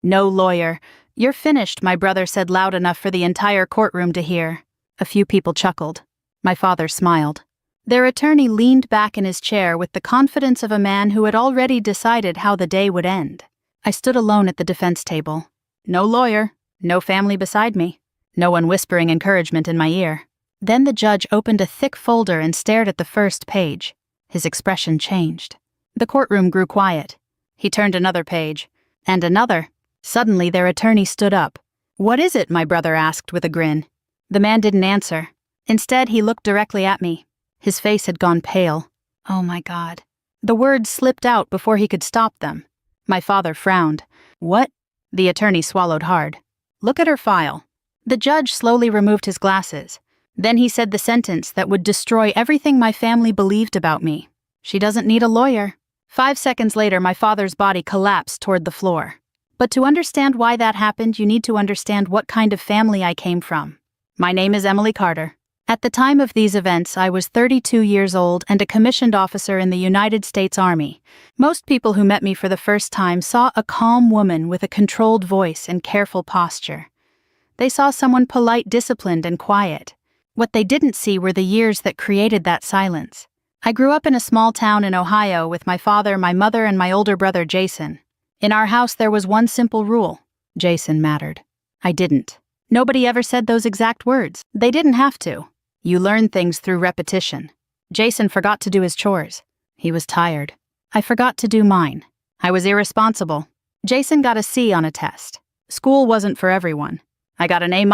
"No lawyer. You're finished," my brother said loud enough for the entire courtroom to hear. A few people chuckled. My father smiled. Their attorney leaned back in his chair with the confidence of a man who had already decided how the day would end. I stood alone at the defense table. No lawyer, no family beside me, no one whispering encouragement in my ear. Then the judge opened a thick folder and stared at the first page. His expression changed. The courtroom grew quiet. He turned another page, and another. Suddenly their attorney stood up. "What is it?" my brother asked with a grin. The man didn't answer. Instead, he looked directly at me. His face had gone pale. Oh my God. The words slipped out before he could stop them. My father frowned. "What?" The attorney swallowed hard. "Look at her file." The judge slowly removed his glasses. Then he said the sentence that would destroy everything my family believed about me. "She doesn't need a lawyer." 5 seconds later, my father's body collapsed toward the floor. But to understand why that happened, you need to understand what kind of family I came from. My name is Emily Carter. At the time of these events, I was 32 years old and a commissioned officer in the United States Army. Most people who met me for the first time saw a calm woman with a controlled voice and careful posture. They saw someone polite, disciplined, and quiet. What they didn't see were the years that created that silence. I grew up in a small town in Ohio with my father, my mother, and my older brother, Jason. In our house, there was one simple rule. Jason mattered. I didn't. Nobody ever said those exact words. They didn't have to. You learn things through repetition. Jason forgot to do his chores. He was tired. I forgot to do mine. I was irresponsible. Jason got a C on a test. School wasn't for everyone. I got an A-.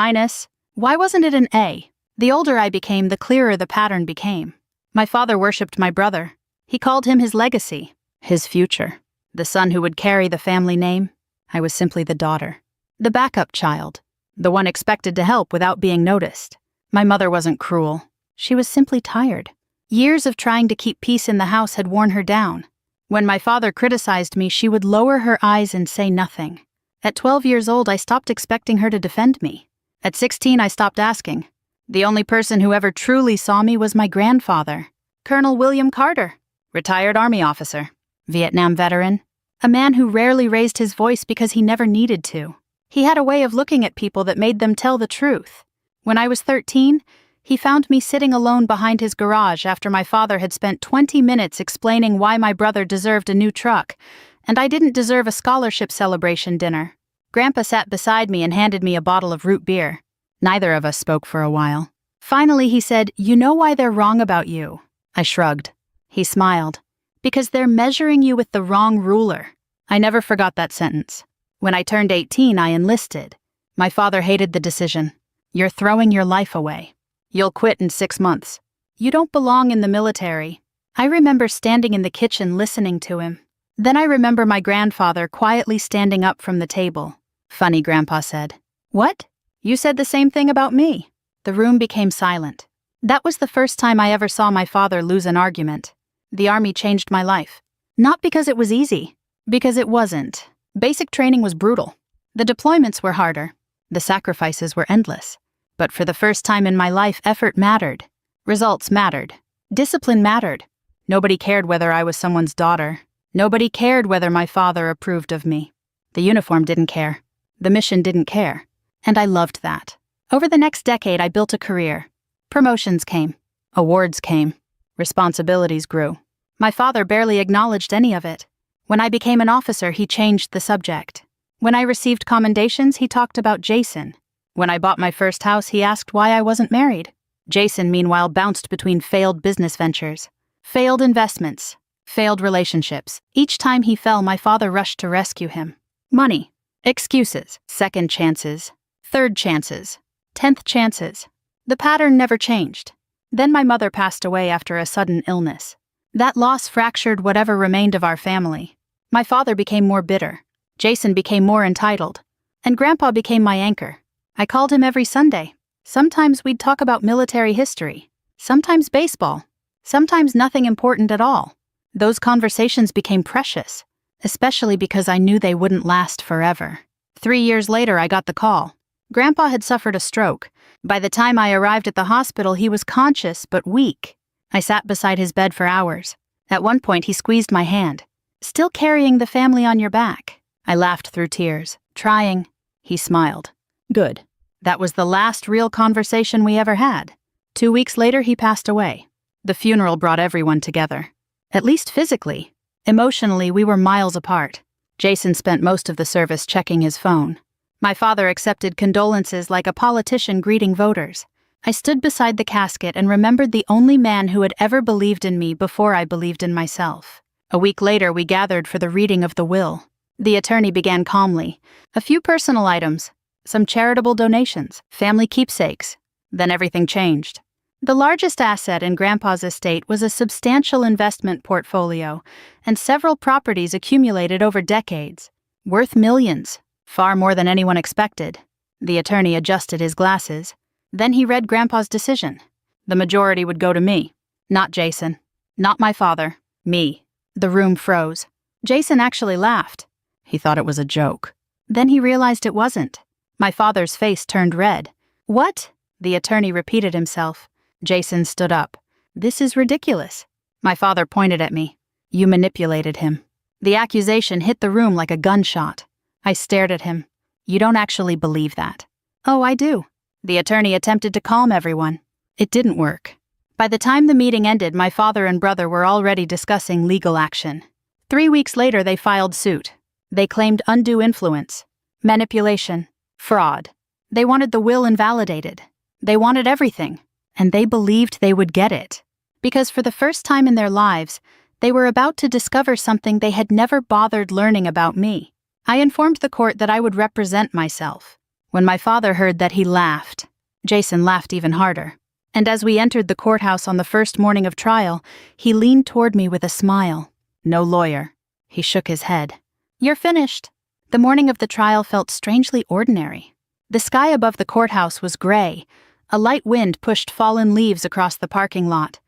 Why wasn't it an A? The older I became, the clearer the pattern became. My father worshipped my brother. He called him his legacy, his future, the son who would carry the family name. I was simply the daughter, the backup child, the one expected to help without being noticed. My mother wasn't cruel. She was simply tired. Years of trying to keep peace in the house had worn her down. When my father criticized me, she would lower her eyes and say nothing. At 12 years old, I stopped expecting her to defend me. At 16, I stopped asking. The only person who ever truly saw me was my grandfather, Colonel William Carter, retired Army officer, Vietnam veteran, a man who rarely raised his voice because he never needed to. He had a way of looking at people that made them tell the truth. When I was 13, he found me sitting alone behind his garage after my father had spent 20 minutes explaining why my brother deserved a new truck, and I didn't deserve a scholarship celebration dinner. Grandpa sat beside me and handed me a bottle of root beer. Neither of us spoke for a while. Finally, he said, "You know why they're wrong about you?" I shrugged. He smiled. "Because they're measuring you with the wrong ruler." I never forgot that sentence. When I turned 18, I enlisted. My father hated the decision. "You're throwing your life away. You'll quit in 6 months. You don't belong in the military." I remember standing in the kitchen listening to him. Then I remember my grandfather quietly standing up from the table. "Funny," Grandpa said. "What? You said the same thing about me." The room became silent. That was the first time I ever saw my father lose an argument. The Army changed my life. Not because it was easy, because it wasn't. Basic training was brutal. The deployments were harder. The sacrifices were endless. But for the first time in my life, effort mattered. Results mattered. Discipline mattered. Nobody cared whether I was someone's daughter. Nobody cared whether my father approved of me. The uniform didn't care. The mission didn't care. And I loved that. Over the next decade, I built a career. Promotions came. Awards came. Responsibilities grew. My father barely acknowledged any of it. When I became an officer, he changed the subject. When I received commendations, he talked about Jason. When I bought my first house, he asked why I wasn't married. Jason, meanwhile, bounced between failed business ventures, failed investments, failed relationships. Each time he fell, my father rushed to rescue him. Money, excuses, second chances, third chances, 10th chances. The pattern never changed. Then my mother passed away after a sudden illness. That loss fractured whatever remained of our family. My father became more bitter. Jason became more entitled. And Grandpa became my anchor. I called him every Sunday. Sometimes we'd talk about military history. Sometimes baseball. Sometimes nothing important at all. Those conversations became precious, especially because I knew they wouldn't last forever. 3 years later, I got the call. Grandpa had suffered a stroke. By the time I arrived at the hospital, he was conscious but weak. I sat beside his bed for hours. At one point, he squeezed my hand. "Still carrying the family on your back?" I laughed through tears. Trying. He smiled. Good. That was the last real conversation we ever had. 2 weeks later, he passed away. The funeral brought everyone together. At least physically. Emotionally, we were miles apart. Jason spent most of the service checking his phone. My father accepted condolences like a politician greeting voters. I stood beside the casket and remembered the only man who had ever believed in me before I believed in myself. A week later, we gathered for the reading of the will. The attorney began calmly. A few personal items, some charitable donations, family keepsakes. Then everything changed. The largest asset in Grandpa's estate was a substantial investment portfolio and several properties accumulated over decades, worth millions, far more than anyone expected. The attorney adjusted his glasses. Then he read Grandpa's decision. The majority would go to me. Not Jason. Not my father. Me. The room froze. Jason actually laughed. He thought it was a joke. Then he realized it wasn't. My father's face turned red. What? The attorney repeated himself. Jason stood up. This is ridiculous. My father pointed at me. You manipulated him. The accusation hit the room like a gunshot. I stared at him. You don't actually believe that. Oh, I do. The attorney attempted to calm everyone. It didn't work. By the time the meeting ended, my father and brother were already discussing legal action. 3 weeks later, they filed suit. They claimed undue influence, manipulation, fraud. They wanted the will invalidated. They wanted everything. And they believed they would get it. Because for the first time in their lives, they were about to discover something they had never bothered learning about me. I informed the court that I would represent myself. When my father heard that, he laughed. Jason laughed even harder. And as we entered the courthouse on the first morning of trial, he leaned toward me with a smile. No lawyer. He shook his head. You're finished. The morning of the trial felt strangely ordinary. The sky above the courthouse was gray. A light wind pushed fallen leaves across the parking lot.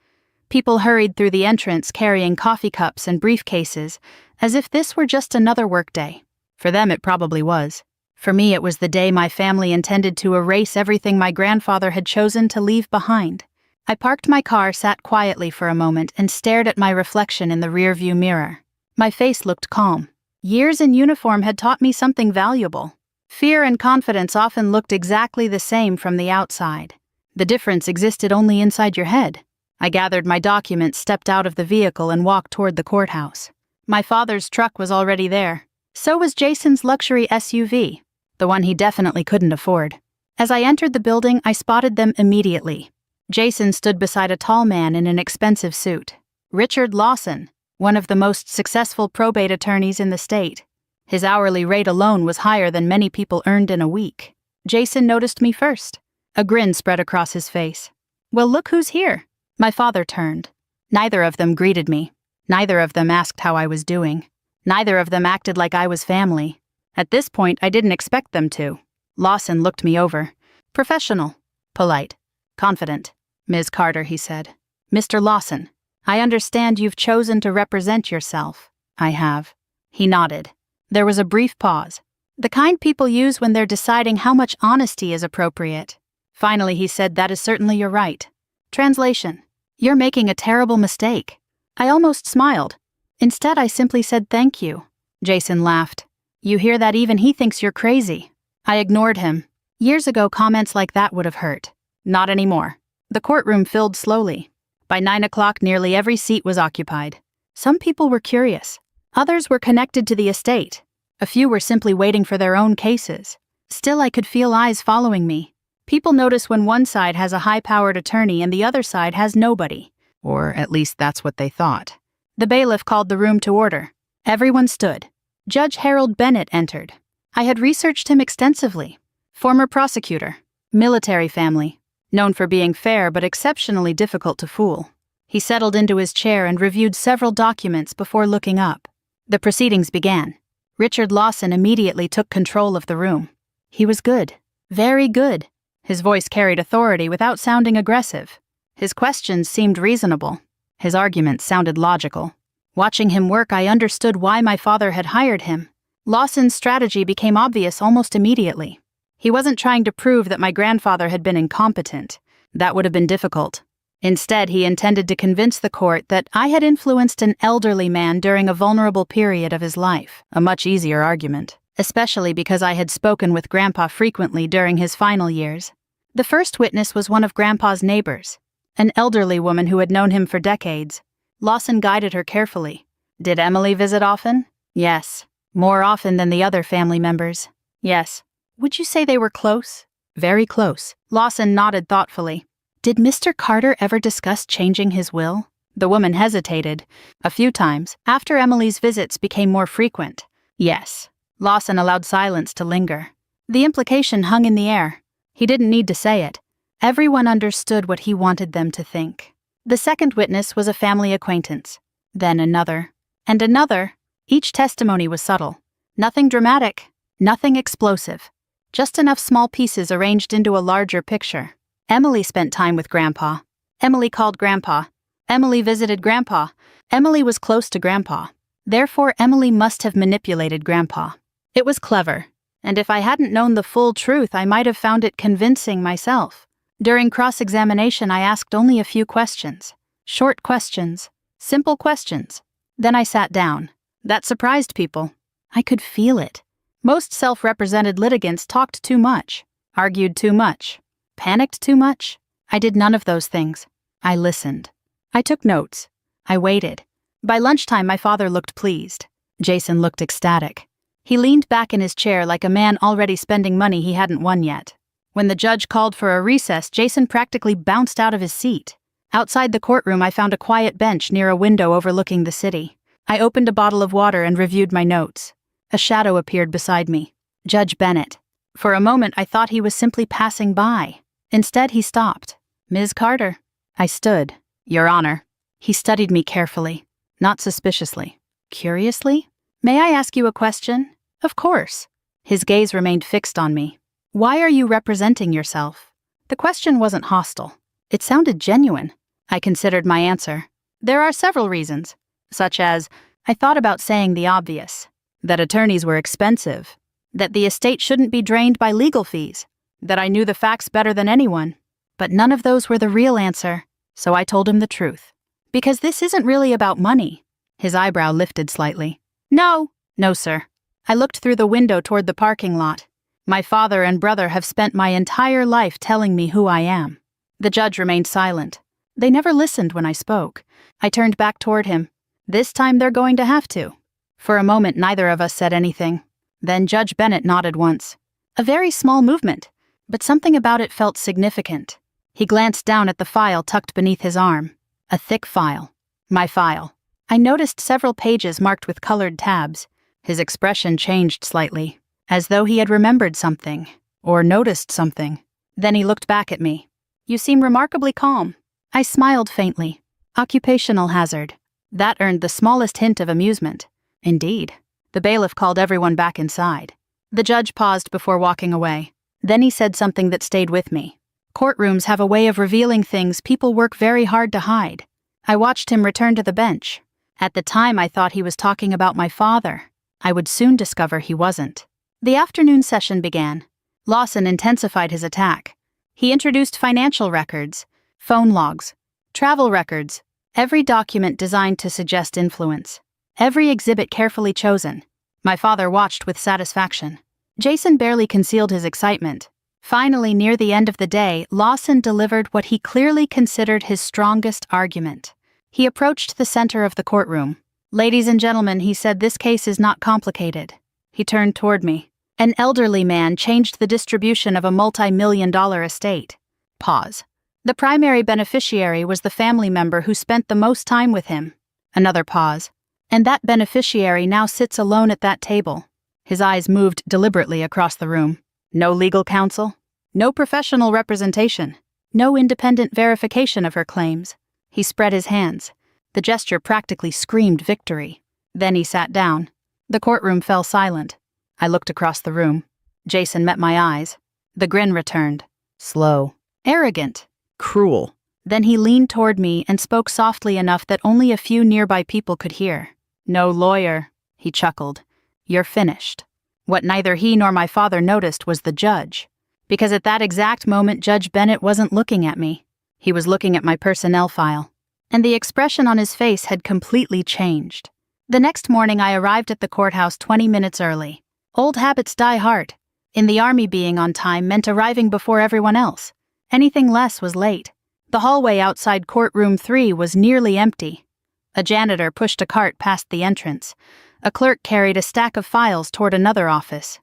People hurried through the entrance carrying coffee cups and briefcases, as if this were just another workday. For them, it probably was. For me, it was the day my family intended to erase everything my grandfather had chosen to leave behind. I parked my car, sat quietly for a moment, and stared at my reflection in the rearview mirror. My face looked calm. Years in uniform had taught me something valuable. Fear and confidence often looked exactly the same from the outside. The difference existed only inside your head. I gathered my documents, stepped out of the vehicle, and walked toward the courthouse. My father's truck was already there. So was Jason's luxury SUV, the one he definitely couldn't afford. As I entered the building, I spotted them immediately. Jason stood beside a tall man in an expensive suit. Richard Lawson, one of the most successful probate attorneys in the state. His hourly rate alone was higher than many people earned in a week. Jason noticed me first. A grin spread across his face. Well, look who's here. My father turned. Neither of them greeted me. Neither of them asked how I was doing. Neither of them acted like I was family. At this point, I didn't expect them to. Lawson looked me over. Professional. Polite. Confident. Ms. Carter, he said. Mr. Lawson, I understand you've chosen to represent yourself. I have. He nodded. There was a brief pause. The kind people use when they're deciding how much honesty is appropriate. Finally, he said, that is certainly your right. Translation. You're making a terrible mistake. I almost smiled. Instead, I simply said thank you. Jason laughed. You hear that? Even he thinks you're crazy. I ignored him. Years ago, comments like that would have hurt. Not anymore. The courtroom filled slowly. By 9 o'clock, nearly every seat was occupied. Some people were curious. Others were connected to the estate. A few were simply waiting for their own cases. Still, I could feel eyes following me. People notice when one side has a high-powered attorney and the other side has nobody. Or at least that's what they thought. The bailiff called the room to order. Everyone stood. Judge Harold Bennett entered. I had researched him extensively. Former prosecutor. Military family. Known for being fair but exceptionally difficult to fool. He settled into his chair and reviewed several documents before looking up. The proceedings began. Richard Lawson immediately took control of the room. He was good. Very good. His voice carried authority without sounding aggressive. His questions seemed reasonable. His arguments sounded logical. Watching him work, I understood why my father had hired him. Lawson's strategy became obvious almost immediately. He wasn't trying to prove that my grandfather had been incompetent. That would have been difficult. Instead, he intended to convince the court that I had influenced an elderly man during a vulnerable period of his life, a much easier argument, especially because I had spoken with Grandpa frequently during his final years. The first witness was one of Grandpa's neighbors, an elderly woman who had known him for decades. Lawson guided her carefully. Did Emily visit often? Yes. More often than the other family members? Yes. Would you say they were close? Very close. Lawson nodded thoughtfully. Did Mr. Carter ever discuss changing his will? The woman hesitated. A few times, after Emily's visits became more frequent. Yes. Lawson allowed silence to linger. The implication hung in the air. He didn't need to say it. Everyone understood what he wanted them to think. The second witness was a family acquaintance. Then another. And another. Each testimony was subtle. Nothing dramatic. Nothing explosive. Just enough small pieces arranged into a larger picture. Emily spent time with Grandpa. Emily called Grandpa. Emily visited Grandpa. Emily was close to Grandpa. Therefore, Emily must have manipulated Grandpa. It was clever, and if I hadn't known the full truth, I might have found it convincing myself. During cross-examination, I asked only a few questions. Short questions. Simple questions. Then I sat down. That surprised people. I could feel it. Most self-represented litigants talked too much, argued too much, panicked too much. I did none of those things. I listened. I took notes. I waited. By lunchtime, my father looked pleased. Jason looked ecstatic. He leaned back in his chair like a man already spending money he hadn't won yet. When the judge called for a recess, Jason practically bounced out of his seat. Outside the courtroom, I found a quiet bench near a window overlooking the city. I opened a bottle of water and reviewed my notes. A shadow appeared beside me. Judge Bennett. For a moment, I thought he was simply passing by. Instead, he stopped. Ms. Carter. I stood. Your Honor. He studied me carefully, not suspiciously. Curiously? May I ask you a question? Of course. His gaze remained fixed on me. Why are you representing yourself? The question wasn't hostile. It sounded genuine. I considered my answer. There are several reasons, such as, I thought about saying the obvious, that attorneys were expensive, that the estate shouldn't be drained by legal fees, that I knew the facts better than anyone. But none of those were the real answer, so I told him the truth. Because this isn't really about money. His eyebrow lifted slightly. No, sir. I looked through the window toward the parking lot. My father and brother have spent my entire life telling me who I am. The judge remained silent. They never listened when I spoke. I turned back toward him. This time they're going to have to. For a moment, neither of us said anything. Then Judge Bennett nodded once. A very small movement, but something about it felt significant. He glanced down at the file tucked beneath his arm. A thick file. My file. I noticed several pages marked with colored tabs. His expression changed slightly, as though he had remembered something, or noticed something. Then he looked back at me. You seem remarkably calm. I smiled faintly. Occupational hazard. That earned the smallest hint of amusement. Indeed. The bailiff called everyone back inside. The judge paused before walking away. Then he said something that stayed with me. Courtrooms have a way of revealing things people work very hard to hide. I watched him return to the bench. At the time, I thought he was talking about my father. I would soon discover he wasn't. The afternoon session began. Lawson intensified his attack. He introduced financial records, phone logs, travel records, every document designed to suggest influence, every exhibit carefully chosen. My father watched with satisfaction. Jason barely concealed his excitement. Finally, near the end of the day, Lawson delivered what he clearly considered his strongest argument. He approached the center of the courtroom. Ladies and gentlemen, he said, this case is not complicated. He turned toward me. An elderly man changed the distribution of a multi-million-dollar estate. Pause. The primary beneficiary was the family member who spent the most time with him. Another pause. And that beneficiary now sits alone at that table. His eyes moved deliberately across the room. No legal counsel. No professional representation. No independent verification of her claims. He spread his hands. The gesture practically screamed victory. Then he sat down. The courtroom fell silent. I looked across the room. Jason met my eyes. The grin returned. Slow. Arrogant. Cruel. Then he leaned toward me and spoke softly enough that only a few nearby people could hear. No lawyer, he chuckled. You're finished. What neither he nor my father noticed was the judge. Because at that exact moment, Judge Bennett wasn't looking at me. He was looking at my personnel file, and the expression on his face had completely changed. The next morning I arrived at the courthouse 20 minutes early. Old habits die hard. In the Army, being on time meant arriving before everyone else. Anything less was late. The hallway outside courtroom 3 was nearly empty. A janitor pushed a cart past the entrance. A clerk carried a stack of files toward another office.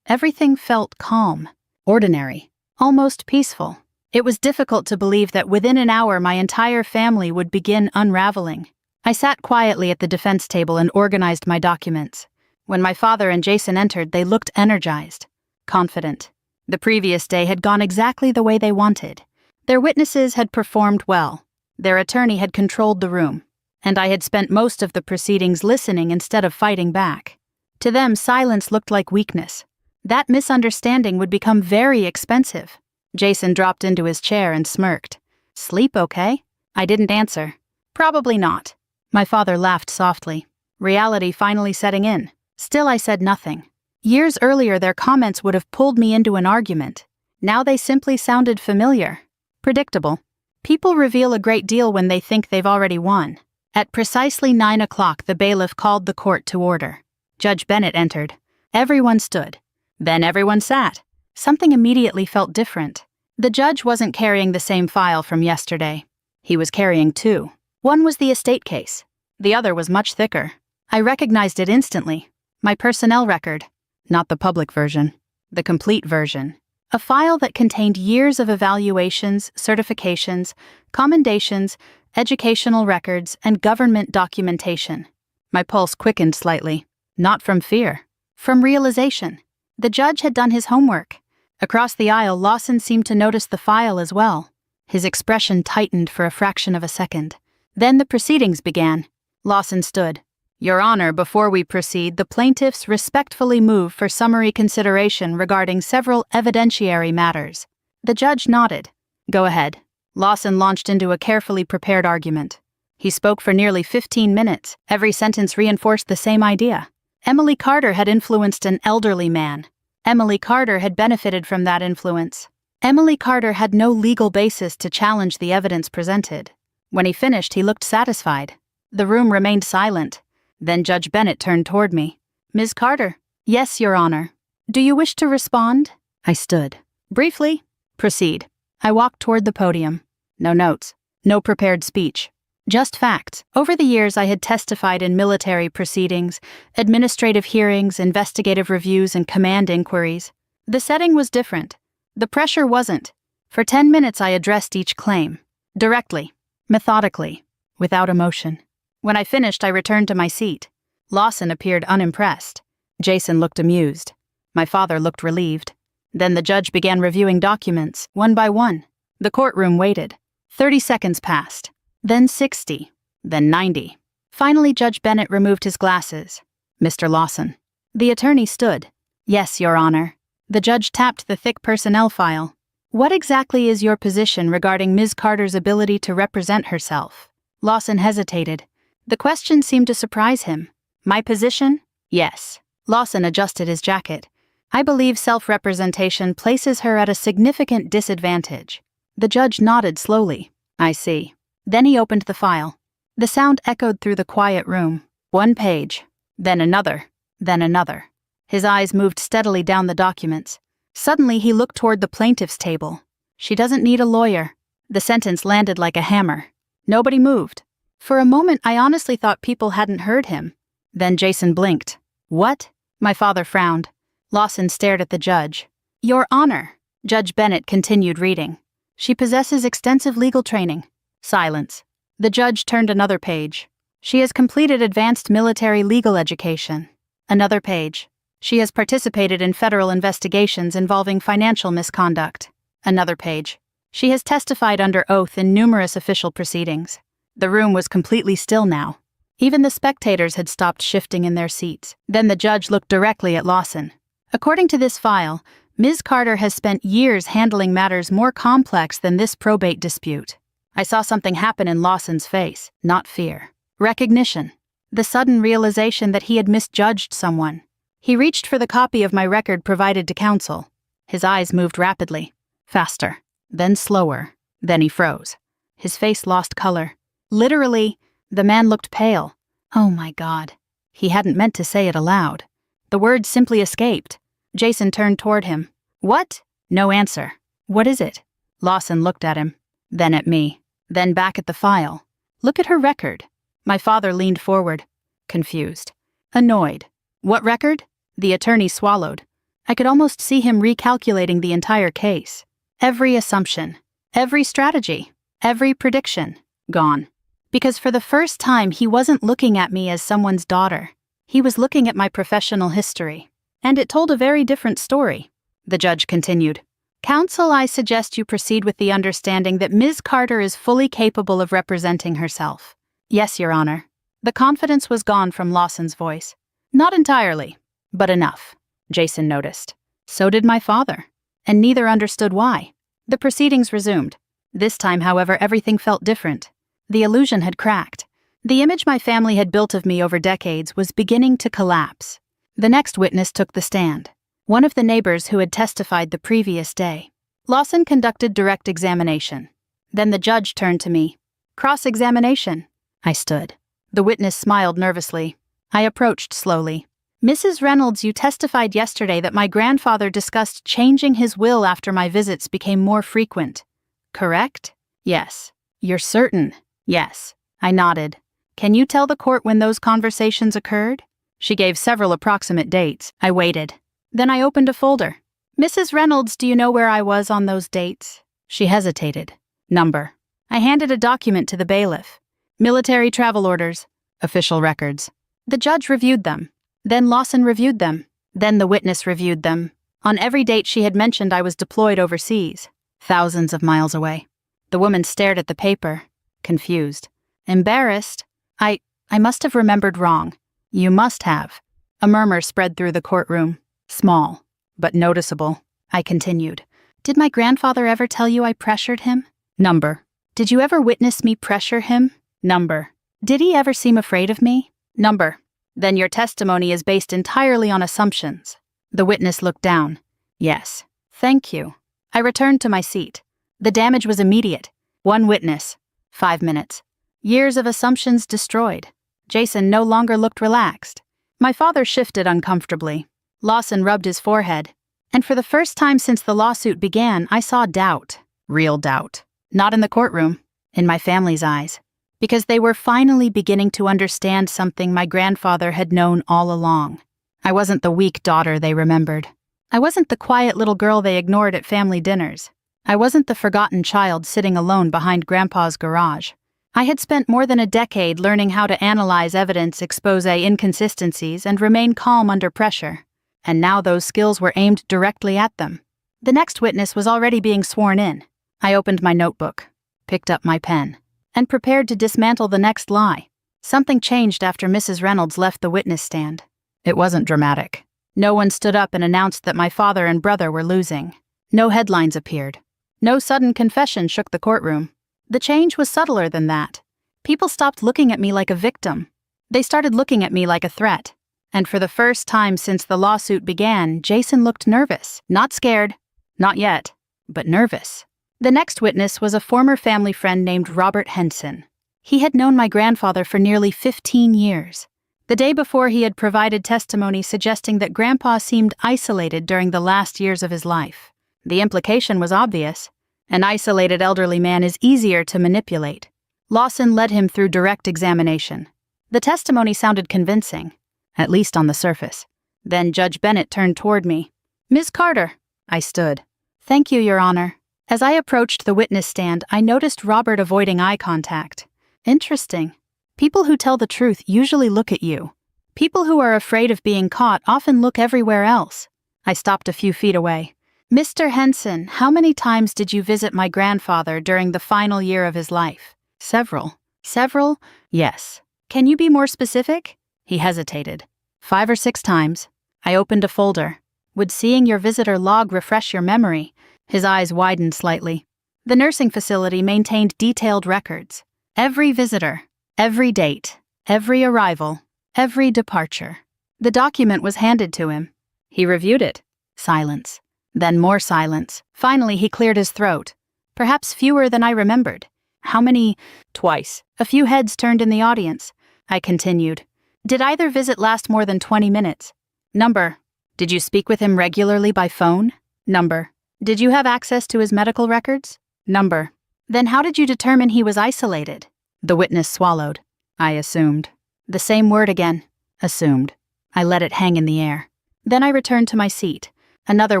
Everything felt calm, ordinary, almost peaceful. It was difficult to believe that within an hour my entire family would begin unraveling. I sat quietly at the defense table and organized my documents. When my father and Jason entered, they looked energized, confident. The previous day had gone exactly the way they wanted. Their witnesses had performed well. Their attorney had controlled the room, and I had spent most of the proceedings listening instead of fighting back. To them, silence looked like weakness. That misunderstanding would become very expensive. Jason dropped into his chair and smirked. "Sleep okay?" I didn't answer. "Probably not." My father laughed softly, reality finally setting in. Still, I said nothing. Years earlier, their comments would have pulled me into an argument. Now they simply sounded familiar. Predictable. People reveal a great deal when they think they've already won. At precisely 9 o'clock, the bailiff called the court to order. Judge Bennett entered. Everyone stood. Then everyone sat. Something immediately felt different. The judge wasn't carrying the same file from yesterday. He was carrying two. One was the estate case. The other was much thicker. I recognized it instantly. My personnel record. Not the public version. The complete version. A file that contained years of evaluations, certifications, commendations, educational records, and government documentation. My pulse quickened slightly. Not from fear. From realization. The judge had done his homework. Across the aisle, Lawson seemed to notice the file as well. His expression tightened for a fraction of a second. Then the proceedings began. Lawson stood. "Your Honor, before we proceed, the plaintiffs respectfully move for summary consideration regarding several evidentiary matters." The judge nodded. "Go ahead." Lawson launched into a carefully prepared argument. He spoke for nearly 15 minutes. Every sentence reinforced the same idea. Emily Carter had influenced an elderly man. Emily Carter had benefited from that influence. Emily Carter had no legal basis to challenge the evidence presented. When he finished, he looked satisfied. The room remained silent. Then Judge Bennett turned toward me. "Ms. Carter." "Yes, Your Honor." "Do you wish to respond?" I stood. "Briefly." "Proceed." I walked toward the podium. No notes. No prepared speech. Just facts. Over the years, I had testified in military proceedings, administrative hearings, investigative reviews, and command inquiries. The setting was different. The pressure wasn't. For 10 minutes, I addressed each claim. Directly. Methodically. Without emotion. When I finished, I returned to my seat. Lawson appeared unimpressed. Jason looked amused. My father looked relieved. Then the judge began reviewing documents, one by one. The courtroom waited. 30 seconds passed. Then 60. Then 90. Finally, Judge Bennett removed his glasses. "Mr. Lawson." The attorney stood. "Yes, Your Honor." The judge tapped the thick personnel file. "What exactly is your position regarding Ms. Carter's ability to represent herself?" Lawson hesitated. The question seemed to surprise him. "My position?" "Yes." Lawson adjusted his jacket. "I believe self-representation places her at a significant disadvantage." The judge nodded slowly. "I see." Then he opened the file. The sound echoed through the quiet room. One page, then another, then another. His eyes moved steadily down the documents. Suddenly he looked toward the plaintiff's table. "She doesn't need a lawyer." The sentence landed like a hammer. Nobody moved. For a moment I honestly thought people hadn't heard him. Then Jason blinked. "What?" My father frowned. Lawson stared at the judge. "Your Honor," Judge Bennett continued reading. "She possesses extensive legal training." Silence. The judge turned another page. "She has completed advanced military legal education." Another page. "She has participated in federal investigations involving financial misconduct." Another page. "She has testified under oath in numerous official proceedings." The room was completely still now. Even the spectators had stopped shifting in their seats. Then the judge looked directly at Lawson. "According to this file, Ms. Carter has spent years handling matters more complex than this probate dispute." I saw something happen in Lawson's face, not fear. Recognition. The sudden realization that he had misjudged someone. He reached for the copy of my record provided to counsel. His eyes moved rapidly. Faster. Then slower. Then he froze. His face lost color. Literally, the man looked pale. Oh my God. He hadn't meant to say it aloud. The words simply escaped. Jason turned toward him. What? No answer. What is it? Lawson looked at him. Then at me. Then back at the file. Look at her record. My father leaned forward. Confused. Annoyed. What record? The attorney swallowed. I could almost see him recalculating the entire case. Every assumption. Every strategy. Every prediction. Gone. Because for the first time he wasn't looking at me as someone's daughter. He was looking at my professional history. And it told a very different story. The judge continued. Counsel, I suggest you proceed with the understanding that Ms. Carter is fully capable of representing herself. Yes, Your Honor. The confidence was gone from Lawson's voice. Not entirely, but enough, Jason noticed. So did my father. And neither understood why. The proceedings resumed. This time, however, everything felt different. The illusion had cracked. The image my family had built of me over decades was beginning to collapse. The next witness took the stand. One of the neighbors who had testified the previous day. Lawson conducted direct examination. Then the judge turned to me. Cross-examination. I stood. The witness smiled nervously. I approached slowly. Mrs. Reynolds, you testified yesterday that my grandfather discussed changing his will after my visits became more frequent. Correct? Yes. You're certain? Yes. I nodded. Can you tell the court when those conversations occurred? She gave several approximate dates. I waited. Then I opened a folder. Mrs. Reynolds, do you know where I was on those dates? She hesitated. Number. I handed a document to the bailiff. Military travel orders. Official records. The judge reviewed them. Then Lawson reviewed them. Then the witness reviewed them. On every date she had mentioned I was deployed overseas. Thousands of miles away. The woman stared at the paper. Confused. Embarrassed. I must have remembered wrong. You must have. A murmur spread through the courtroom. Small, but noticeable. I continued. Did my grandfather ever tell you I pressured him? Number. Did you ever witness me pressure him? Number. Did he ever seem afraid of me? Number. Then your testimony is based entirely on assumptions. The witness looked down. Yes. Thank you. I returned to my seat. The damage was immediate. One witness. 5 minutes. Years of assumptions destroyed. Jason no longer looked relaxed. My father shifted uncomfortably. Lawson rubbed his forehead. And for the first time since the lawsuit began, I saw doubt. Real doubt. Not in the courtroom. In my family's eyes. Because they were finally beginning to understand something my grandfather had known all along. I wasn't the weak daughter they remembered. I wasn't the quiet little girl they ignored at family dinners. I wasn't the forgotten child sitting alone behind Grandpa's garage. I had spent more than a decade learning how to analyze evidence, expose inconsistencies, and remain calm under pressure. And now those skills were aimed directly at them. The next witness was already being sworn in. I opened my notebook, picked up my pen, and prepared to dismantle the next lie. Something changed after Mrs. Reynolds left the witness stand. It wasn't dramatic. No one stood up and announced that my father and brother were losing. No headlines appeared. No sudden confession shook the courtroom. The change was subtler than that. People stopped looking at me like a victim. They started looking at me like a threat. And for the first time since the lawsuit began, Jason looked nervous. Not scared. Not yet. But nervous. The next witness was a former family friend named Robert Henson. He had known my grandfather for nearly 15 years. The day before, he had provided testimony suggesting that Grandpa seemed isolated during the last years of his life. The implication was obvious. An isolated elderly man is easier to manipulate. Lawson led him through direct examination. The testimony sounded convincing, at least on the surface. Then Judge Bennett turned toward me. Ms. Carter. I stood. Thank you, Your Honor. As I approached the witness stand, I noticed Robert avoiding eye contact. Interesting. People who tell the truth usually look at you. People who are afraid of being caught often look everywhere else. I stopped a few feet away. Mr. Henson, how many times did you visit my grandfather during the final year of his life? Several. Several? Yes. Can you be more specific? He hesitated. 5 or 6 times. I opened a folder. Would seeing your visitor log refresh your memory? His eyes widened slightly. The nursing facility maintained detailed records. Every visitor, every date, every arrival, every departure. The document was handed to him. He reviewed it. Silence. Then more silence. Finally, he cleared his throat. Perhaps fewer than I remembered. How many? Twice. A few heads turned in the audience. I continued. Did either visit last more than 20 minutes? Number. Did you speak with him regularly by phone? Number. Did you have access to his medical records? Number. Then how did you determine he was isolated? The witness swallowed. I assumed. The same word again. Assumed. I let it hang in the air. Then I returned to my seat. Another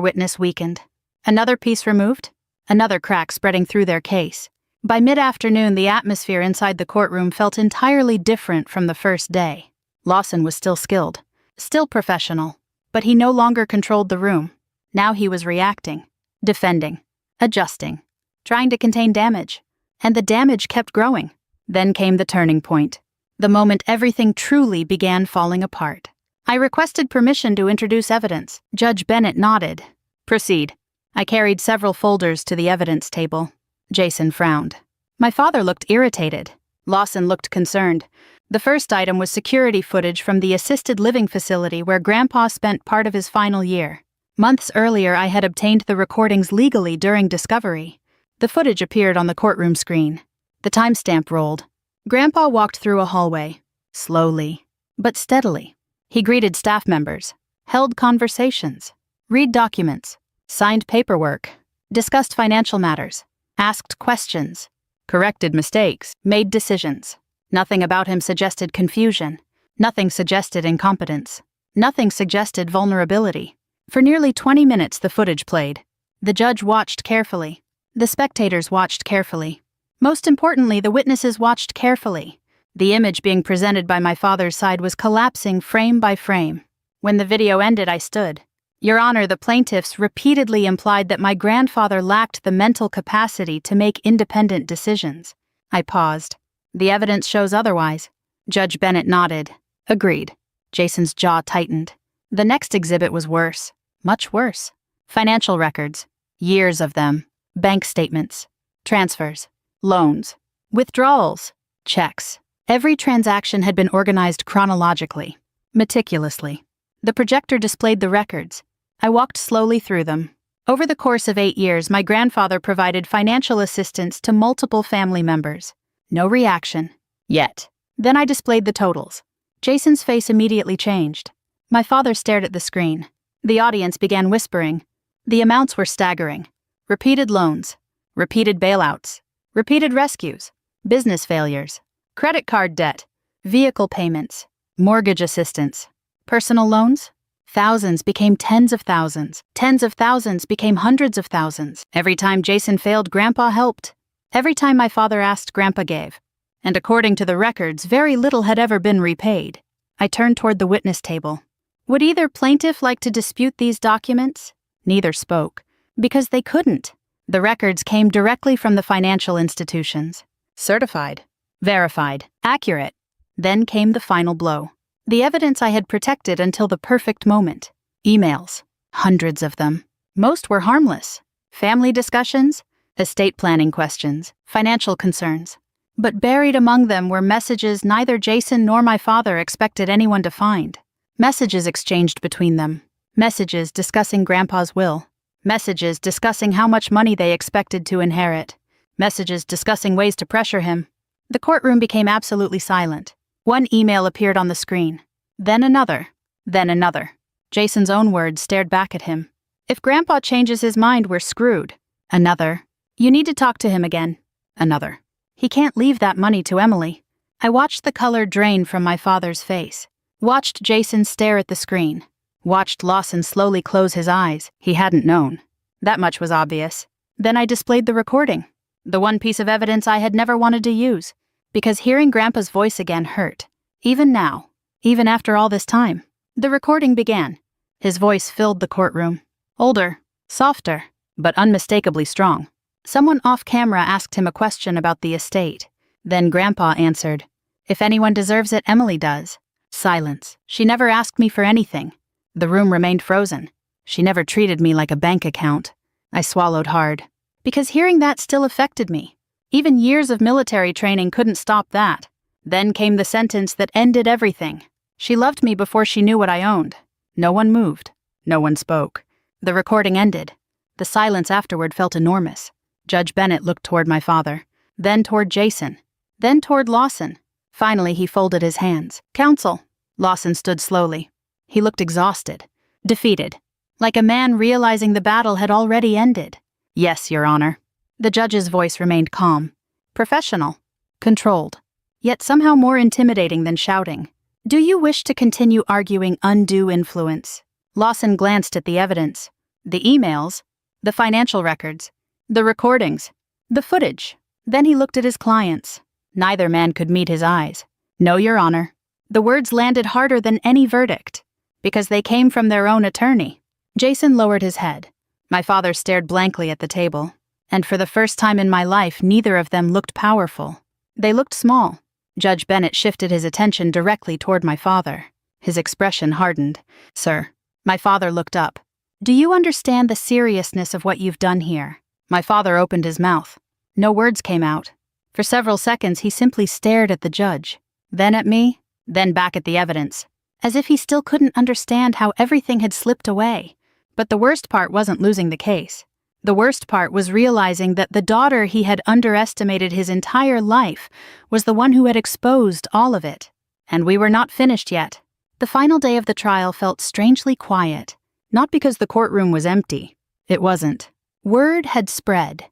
witness weakened. Another piece removed. Another crack spreading through their case. By mid-afternoon, the atmosphere inside the courtroom felt entirely different from the first day. Lawson was still skilled, still professional, but he no longer controlled the room. Now he was reacting, defending, adjusting, trying to contain damage. And the damage kept growing. Then came the turning point. The moment everything truly began falling apart. I requested permission to introduce evidence. Judge Bennett nodded. Proceed. I carried several folders to the evidence table. Jason frowned. My father looked irritated. Lawson looked concerned. The first item was security footage from the assisted living facility where Grandpa spent part of his final year. Months earlier, I had obtained the recordings legally during discovery. The footage appeared on the courtroom screen. The timestamp rolled. Grandpa walked through a hallway, slowly, but steadily. He greeted staff members, held conversations, read documents, signed paperwork, discussed financial matters, asked questions, corrected mistakes, made decisions. Nothing about him suggested confusion. Nothing suggested incompetence. Nothing suggested vulnerability. For nearly 20 minutes the footage played. The judge watched carefully. The spectators watched carefully. Most importantly, the witnesses watched carefully. The image being presented by my father's side was collapsing frame by frame. When the video ended, I stood. Your Honor, the plaintiffs repeatedly implied that my grandfather lacked the mental capacity to make independent decisions. I paused. The evidence shows otherwise. Judge Bennett nodded. Agreed. Jason's jaw tightened. The next exhibit was worse. Much worse. Financial records. Years of them. Bank statements. Transfers. Loans. Withdrawals. Checks. Every transaction had been organized chronologically, meticulously. The projector displayed the records. I walked slowly through them. Over the course of 8 years, my grandfather provided financial assistance to multiple family members. No reaction. Yet. Then I displayed the totals. Jason's face immediately changed. My father stared at the screen. The audience began whispering. The amounts were staggering. Repeated loans. Repeated bailouts. Repeated rescues. Business failures. Credit card debt. Vehicle payments. Mortgage assistance. Personal loans? Thousands became tens of thousands. Tens of thousands became hundreds of thousands. Every time Jason failed, Grandpa helped. Every time my father asked, Grandpa gave. And according to the records, very little had ever been repaid. I turned toward the witness table. Would either plaintiff like to dispute these documents? Neither spoke. Because they couldn't. The records came directly from the financial institutions. Certified. Verified. Accurate. Then came the final blow. The evidence I had protected until the perfect moment. Emails. Hundreds of them. Most were harmless. Family discussions, estate planning questions, financial concerns. But buried among them were messages neither Jason nor my father expected anyone to find. Messages exchanged between them. Messages discussing Grandpa's will. Messages discussing how much money they expected to inherit. Messages discussing ways to pressure him. The courtroom became absolutely silent. One email appeared on the screen. Then another. Then another. Jason's own words stared back at him. If Grandpa changes his mind, we're screwed. Another. You need to talk to him again. Another. He can't leave that money to Emily. I watched the color drain from my father's face. Watched Jason stare at the screen. Watched Lawson slowly close his eyes. He hadn't known. That much was obvious. Then I displayed the recording. The one piece of evidence I had never wanted to use. Because hearing Grandpa's voice again hurt. Even now. Even after all this time. The recording began. His voice filled the courtroom. Older. Softer. But unmistakably strong. Someone off camera asked him a question about the estate. Then Grandpa answered, "If anyone deserves it, Emily does." Silence. She never asked me for anything. The room remained frozen. She never treated me like a bank account. I swallowed hard. Because hearing that still affected me. Even years of military training couldn't stop that. Then came the sentence that ended everything. She loved me before she knew what I owned. No one moved. No one spoke. The recording ended. The silence afterward felt enormous. Judge Bennett looked toward my father, then toward Jason, then toward Lawson. Finally, he folded his hands. Counsel. Lawson stood slowly. He looked exhausted, defeated, like a man realizing the battle had already ended. Yes, Your Honor. The judge's voice remained calm, professional, controlled, yet somehow more intimidating than shouting. Do you wish to continue arguing undue influence? Lawson glanced at the evidence, the emails, the financial records, the recordings, the footage. Then he looked at his clients. Neither man could meet his eyes. No, Your Honor. The words landed harder than any verdict, because they came from their own attorney. Jason lowered his head. My father stared blankly at the table, and for the first time in my life, neither of them looked powerful. They looked small. Judge Bennett shifted his attention directly toward my father. His expression hardened. Sir. My father looked up. Do you understand the seriousness of what you've done here? My father opened his mouth. No words came out. For several seconds, he simply stared at the judge, then at me, then back at the evidence, as if he still couldn't understand how everything had slipped away. But the worst part wasn't losing the case. The worst part was realizing that the daughter he had underestimated his entire life was the one who had exposed all of it. And we were not finished yet. The final day of the trial felt strangely quiet, not because the courtroom was empty. It wasn't. Word had spread.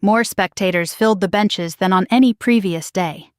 More spectators filled the benches than on any previous day.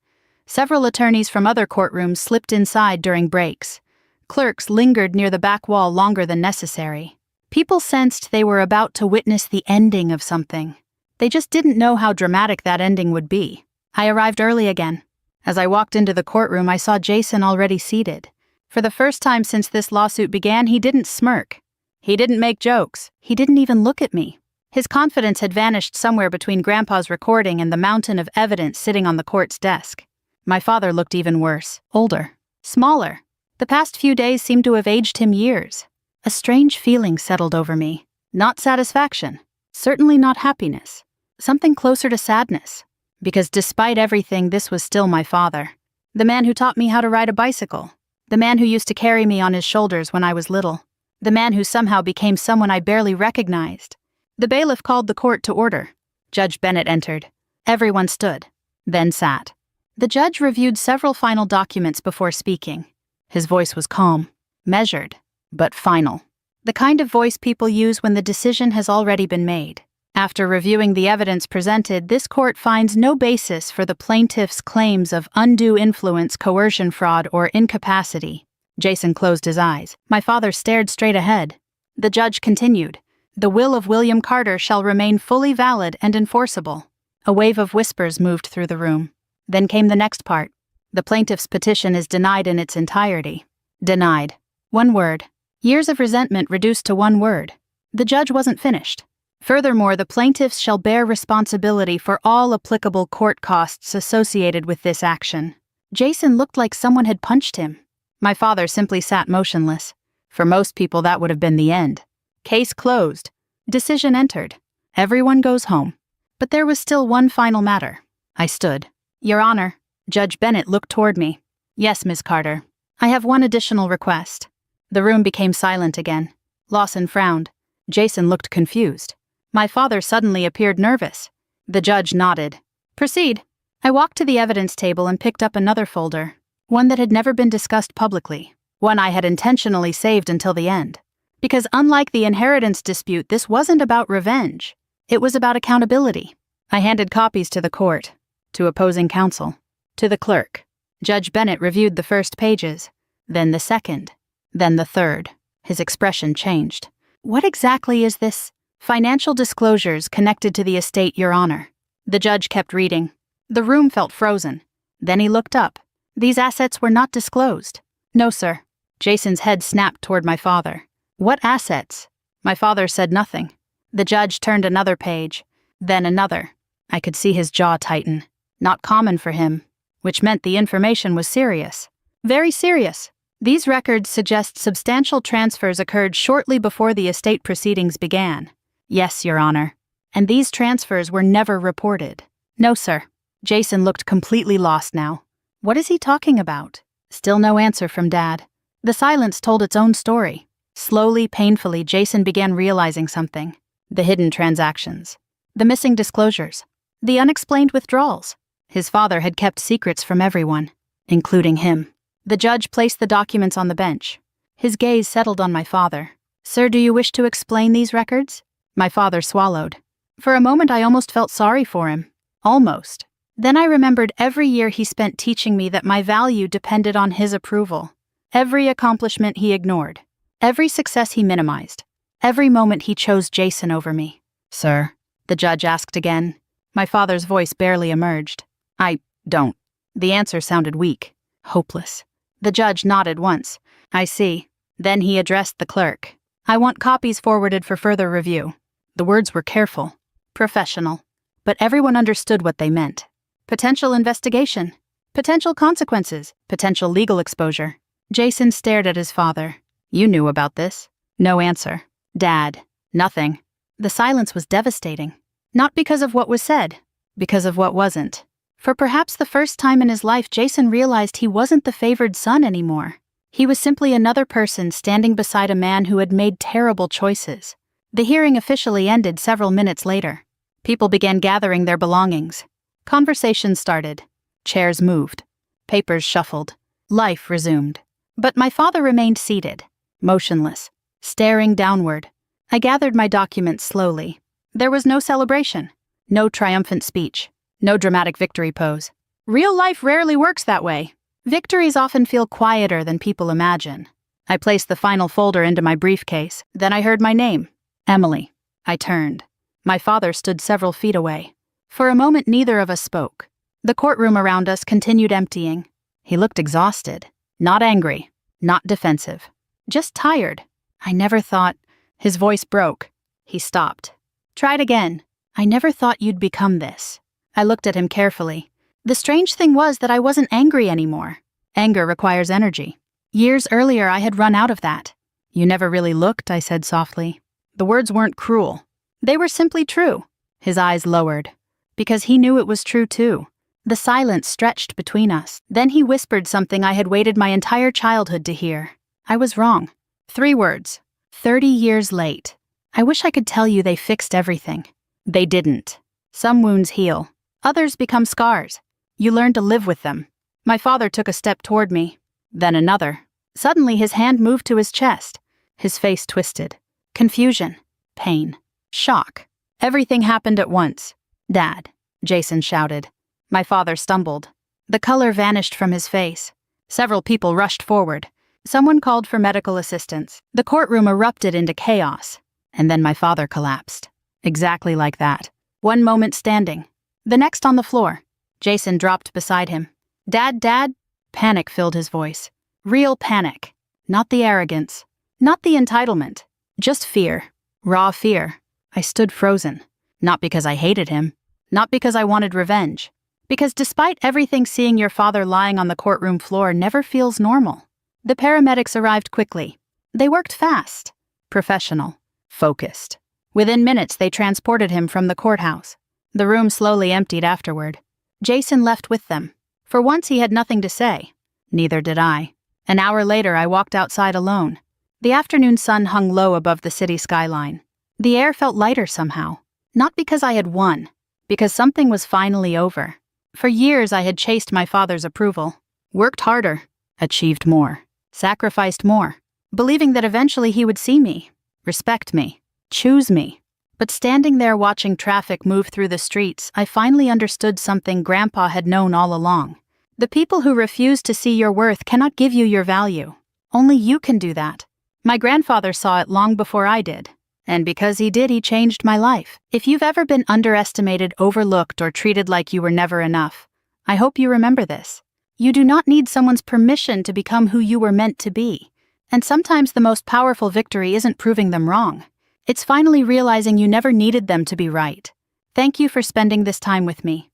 Several attorneys from other courtrooms slipped inside during breaks. Clerks lingered near the back wall longer than necessary. People sensed they were about to witness the ending of something. They just didn't know how dramatic that ending would be. I arrived early again. As I walked into the courtroom, I saw Jason already seated. For the first time since this lawsuit began, he didn't smirk. He didn't make jokes. He didn't even look at me. His confidence had vanished somewhere between Grandpa's recording and the mountain of evidence sitting on the court's desk. My father looked even worse, older, smaller. The past few days seemed to have aged him years. A strange feeling settled over me. Not satisfaction, certainly not happiness. Something closer to sadness. Because despite everything, this was still my father. The man who taught me how to ride a bicycle. The man who used to carry me on his shoulders when I was little. The man who somehow became someone I barely recognized. The bailiff called the court to order. Judge Bennett entered. Everyone stood, then sat. The judge reviewed several final documents before speaking. His voice was calm, measured, but final. The kind of voice people use when the decision has already been made. After reviewing the evidence presented, this court finds no basis for the plaintiff's claims of undue influence, coercion, fraud, or incapacity. Jason closed his eyes. My father stared straight ahead. The judge continued. The will of William Carter shall remain fully valid and enforceable. A wave of whispers moved through the room. Then came the next part. The plaintiff's petition is denied in its entirety. Denied. One word. Years of resentment reduced to one word. The judge wasn't finished. Furthermore, the plaintiffs shall bear responsibility for all applicable court costs associated with this action. Jason looked like someone had punched him. My father simply sat motionless. For most people, that would have been the end. Case closed. Decision entered. Everyone goes home. But there was still one final matter. I stood. Your Honor. Judge Bennett looked toward me. Yes, Ms. Carter. I have one additional request. The room became silent again. Lawson frowned. Jason looked confused. My father suddenly appeared nervous. The judge nodded. Proceed. I walked to the evidence table and picked up another folder, one that had never been discussed publicly, one I had intentionally saved until the end. Because unlike the inheritance dispute, this wasn't about revenge. It was about accountability. I handed copies to the court, to opposing counsel, to the clerk. Judge Bennett reviewed the first pages, then the second, then the third. His expression changed. What exactly is this? Financial disclosures connected to the estate, Your Honor. The judge kept reading. The room felt frozen. Then he looked up. These assets were not disclosed. No, sir. Jason's head snapped toward my father. What assets? My father said nothing. The judge turned another page, then another. I could see his jaw tighten. Not common for him, which meant the information was serious. Very serious. These records suggest substantial transfers occurred shortly before the estate proceedings began. Yes, Your Honor. And these transfers were never reported. No, sir. Jason looked completely lost now. What is he talking about? Still no answer from Dad. The silence told its own story. Slowly, painfully, Jason began realizing something. The hidden transactions. The missing disclosures. The unexplained withdrawals. His father had kept secrets from everyone, including him. The judge placed the documents on the bench. His gaze settled on my father. "Sir, do you wish to explain these records?" My father swallowed. For a moment I almost felt sorry for him. Almost. Then I remembered every year he spent teaching me that my value depended on his approval. Every accomplishment he ignored. Every success he minimized. Every moment he chose Jason over me. "Sir?" the judge asked again. My father's voice barely emerged. "I don't." The answer sounded weak. Hopeless. The judge nodded once. "I see." Then he addressed the clerk. "I want copies forwarded for further review." The words were careful. Professional. But everyone understood what they meant. Potential investigation. Potential consequences. Potential legal exposure. Jason stared at his father. "You knew about this?" No answer. "Dad." Nothing. The silence was devastating. Not because of what was said, because of what wasn't. For perhaps the first time in his life, Jason realized he wasn't the favored son anymore. He was simply another person standing beside a man who had made terrible choices. The hearing officially ended several minutes later. People began gathering their belongings. Conversations started. Chairs moved. Papers shuffled. Life resumed. But my father remained seated, motionless, staring downward. I gathered my documents slowly. There was no celebration, no triumphant speech, no dramatic victory pose. Real life rarely works that way. Victories often feel quieter than people imagine. I placed the final folder into my briefcase. Then I heard my name. Emily. I turned. My father stood several feet away. For a moment, neither of us spoke. The courtroom around us continued emptying. He looked exhausted. Not angry. Not defensive. Just tired. I never thought... His voice broke. He stopped. "Tried again. I never thought you'd become this." I looked at him carefully. The strange thing was that I wasn't angry anymore. Anger requires energy. Years earlier, I had run out of that. "You never really looked," I said softly. The words weren't cruel. They were simply true. His eyes lowered. Because he knew it was true too. The silence stretched between us. Then he whispered something I had waited my entire childhood to hear. I was wrong. 3 words. 30 years late. I wish I could tell you they fixed everything. They didn't. Some wounds heal. Others become scars. You learn to live with them. My father took a step toward me. Then another. Suddenly his hand moved to his chest. His face twisted. Confusion. Pain. Shock. Everything happened at once. "Dad," Jason shouted. My father stumbled. The color vanished from his face. Several people rushed forward. Someone called for medical assistance. The courtroom erupted into chaos. And then my father collapsed. Exactly like that. One moment standing. The next on the floor. Jason dropped beside him. "Dad, Dad!" Panic filled his voice. Real panic. Not the arrogance. Not the entitlement. Just fear. Raw fear. I stood frozen. Not because I hated him. Not because I wanted revenge. Because despite everything, seeing your father lying on the courtroom floor never feels normal. The paramedics arrived quickly. They worked fast. Professional. Focused. Within minutes, they transported him from the courthouse. The room slowly emptied afterward. Jason left with them. For once, he had nothing to say. Neither did I. An hour later, I walked outside alone. The afternoon sun hung low above the city skyline. The air felt lighter somehow. Not because I had won. Because something was finally over. For years, I had chased my father's approval. Worked harder. Achieved more. Sacrificed more. Believing that eventually he would see me. Respect me. Choose me. But standing there watching traffic move through the streets, I finally understood something Grandpa had known all along. The people who refuse to see your worth cannot give you your value. Only you can do that. My grandfather saw it long before I did. And because he did, he changed my life. If you've ever been underestimated, overlooked, or treated like you were never enough, I hope you remember this. You do not need someone's permission to become who you were meant to be. And sometimes the most powerful victory isn't proving them wrong. It's finally realizing you never needed them to be right. Thank you for spending this time with me.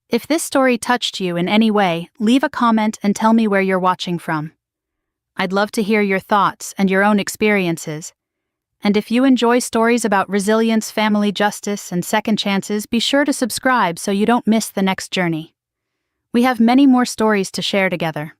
If this story touched you in any way, leave a comment and tell me where you're watching from. I'd love to hear your thoughts and your own experiences. And if you enjoy stories about resilience, family justice, and second chances, be sure to subscribe so you don't miss the next journey. We have many more stories to share together.